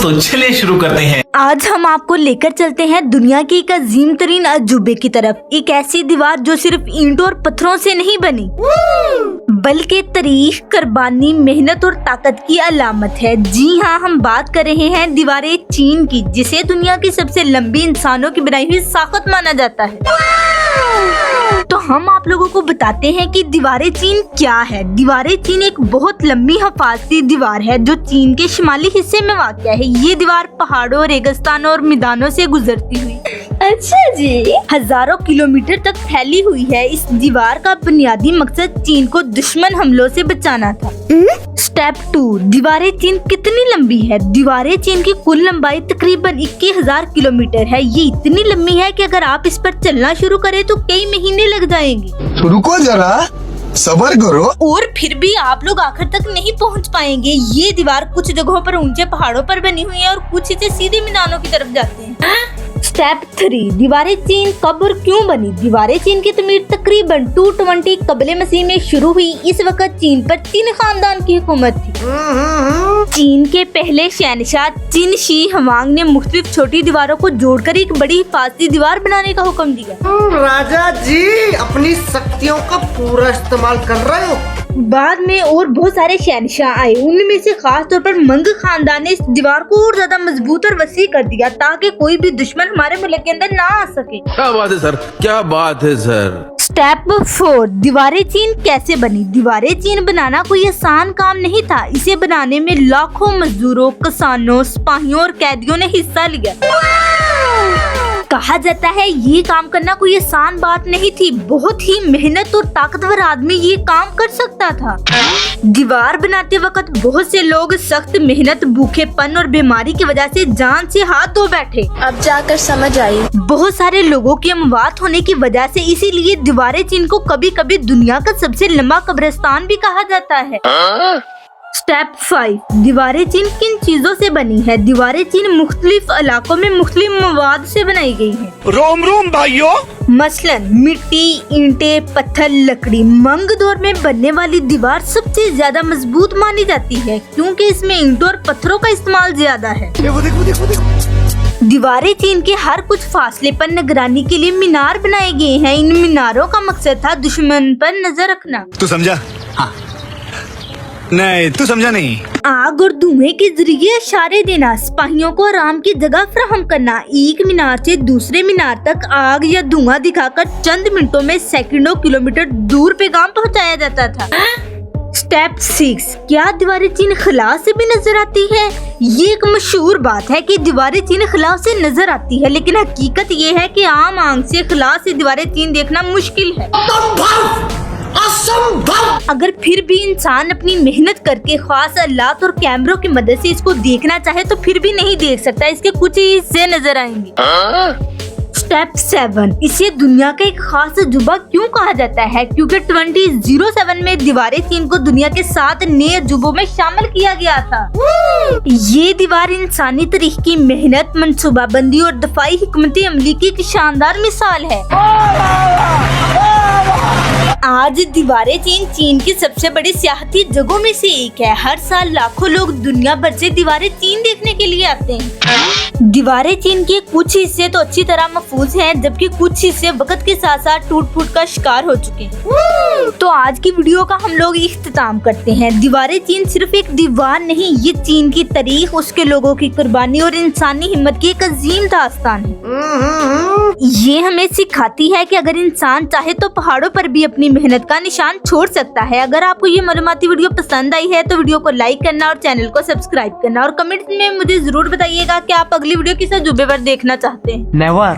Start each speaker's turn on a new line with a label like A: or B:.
A: तो चलिए शुरू करते हैं।
B: आज हम आपको लेकर चलते हैं दुनिया की एक अजीम तरीन अजूबे की तरफ। एक ऐसी दीवार जो सिर्फ ईंटों और पत्थरों से नहीं बनी बल्कि तारीख, कुर्बानी, मेहनत और ताकत की अलामत है। जी हाँ, हम बात कर रहे हैं दीवारें चीन की, जिसे दुनिया की सबसे लंबी इंसानों की बनाई हुई साखत माना जाता है। तो हम आप लोगों को बताते हैं कि दीवारें चीन क्या है। दीवारें चीन एक बहुत लंबी हिफाजती दीवार है जो चीन के शिमाली हिस्से में वाक़ है। ये दीवार पहाड़ों, रेगिस्तानों और मैदानों से गुजरती हुई
C: अच्छा जी
B: हजारों किलोमीटर तक फैली हुई है। इस दीवार का बुनियादी मकसद चीन को दुश्मन हमलों से बचाना था। स्टेप 2, दीवारें चीन कितनी लंबी है। दीवारें चीन की कुल लंबाई तकरीबन 21,000 किलोमीटर है। ये इतनी लंबी है कि अगर आप इस पर चलना शुरू करें तो कई महीने लग जाएंगे।
D: रुको जरा, सब्र करो।
B: और फिर भी आप लोग आखिर तक नहीं पहुंच पाएंगे। ये दीवार कुछ जगहों पर ऊंचे पहाड़ों पर बनी हुई है और कुछ इसे सीधे मैदानों की तरफ जाते हैं। स्टेप 3, दीवारें चीन कब और क्यों बनी। दीवारें चीन की तमीर तकरीबन 220 कबले मसीह में शुरू हुई। इस वक्त चीन पर 3 खानदान की हुकूमत थी। चीन के पहले शहनशाह चिन शी हुआंग ने मुख्तलिफ छोटी दीवारों को जोड़कर एक बड़ी हिफाजती दीवार बनाने का हुक्म दिया।
E: राजा जी अपनी शक्तियों का पूरा इस्तेमाल कर रहे हो।
B: बाद में और बहुत सारे शहनशाह आए। उनमें से खास तौर पर मंग खानदान ने इस दीवार को और ज्यादा मजबूत और वसी कर दिया ताकि कोई भी दुश्मन हमारे मुल्क के अंदर ना आ सके।
F: क्या बात है सर, क्या बात है सर।
B: स्टेप 4, दीवारें चीन कैसे बनी। दीवारें चीन बनाना कोई आसान काम नहीं था। इसे बनाने में लाखों मजदूरों, किसानों, सिपाहियों और कैदियों ने हिस्सा लिया। कहा जाता है ये काम करना कोई आसान बात नहीं थी। बहुत ही मेहनत और ताकतवर आदमी ये काम कर सकता था। दीवार बनाते वक्त बहुत से लोग सख्त मेहनत, भूखेपन और बीमारी की वजह से जान से हाथ धो बैठे।
C: अब जाकर समझ आई।
B: बहुत सारे लोगों की अमवात होने की वजह से इसीलिए दीवारें चीन को कभी कभी दुनिया का सबसे लंबा कब्रिस्तान भी कहा जाता है। स्टेप 5, दीवारें चीन किन चीजों से बनी है। दीवारें चीन मुख्तलिफ इलाकों में मुख्तलिफ मवाद से बनाई गई है।
D: रोम रोम भाइयों।
B: मसलन मिट्टी, ईंटे, पत्थर, लकड़ी। मंग दौर में बनने वाली दीवार सबसे ज्यादा मजबूत मानी जाती है क्योंकि इसमें ईंटों और पत्थरों का इस्तेमाल ज्यादा है।
D: देखो।
B: दीवारें चीन के हर कुछ फासले पर निगरानी के लिए मीनार बनाए गए हैं। इन मीनारों का मकसद था दुश्मन पर नजर रखना।
D: तू समझा? हाँ। नहीं, तू समझा नहीं।
B: आग और धुएं के जरिए इशारे देना, सिपाहियों को आराम की जगह फ्राहम करना। एक मीनार से दूसरे मीनार तक आग या धुआं दिखाकर चंद मिनटों में सैकड़ों किलोमीटर दूर पैगाम पहुंचाया जाता था। स्टेप 6, क्या दीवारें चीन खला से भी नजर आती है। ये एक मशहूर बात है कि दीवारें चीन खला से नजर आती है, लेकिन हकीकत ये है कि आम आंख से खला से दीवारें चीन देखना मुश्किल है। अगर फिर भी इंसान अपनी मेहनत करके खास अल्लात और कैमरों की मदद से इसको देखना चाहे तो फिर भी नहीं देख सकता। इसके कुछ ही हिस्से नजर आएंगे। स्टेप 7, इसे दुनिया का एक खास अजूबा क्यों कहा जाता है। क्योंकि 2007 में दीवारें चीन को दुनिया के 7 नए अजूबों में शामिल किया गया था। ये दीवार इंसानी तारीख की मेहनत, मंसूबाबंदी और दफाई हिकमत अमली की एक शानदार मिसाल है। आज दीवारें चीन की सबसे बड़ी सियाहती जगहों में से एक है। हर साल लाखों लोग दुनिया भर से दीवारें चीन देखने के लिए आते हैं। दीवारें चीन के कुछ हिस्से तो अच्छी तरह महफूज हैं, जबकि कुछ हिस्से वक्त के साथ साथ टूट फूट का शिकार हो चुके हैं। तो आज की वीडियो का हम लोग इख्तिताम करते हैं। दीवारें चीन सिर्फ एक दीवार नहीं, ये चीन की तारीख, उसके लोगों की कुर्बानी और इंसानी हिम्मत की एक अजीम दास्तान है। ये हमें सिखाती है कि अगर इंसान चाहे तो पहाड़ों पर भी अपनी मेहनत का निशान छोड़ सकता है। अगर आपको ये मालूमाती वीडियो पसंद आई है तो वीडियो को लाइक करना और चैनल को सब्सक्राइब करना और कमेंट्स में मुझे जरूर बताइएगा कि आप अगली वीडियो किस अजूबे पर देखना चाहते हैं।
A: नेवर।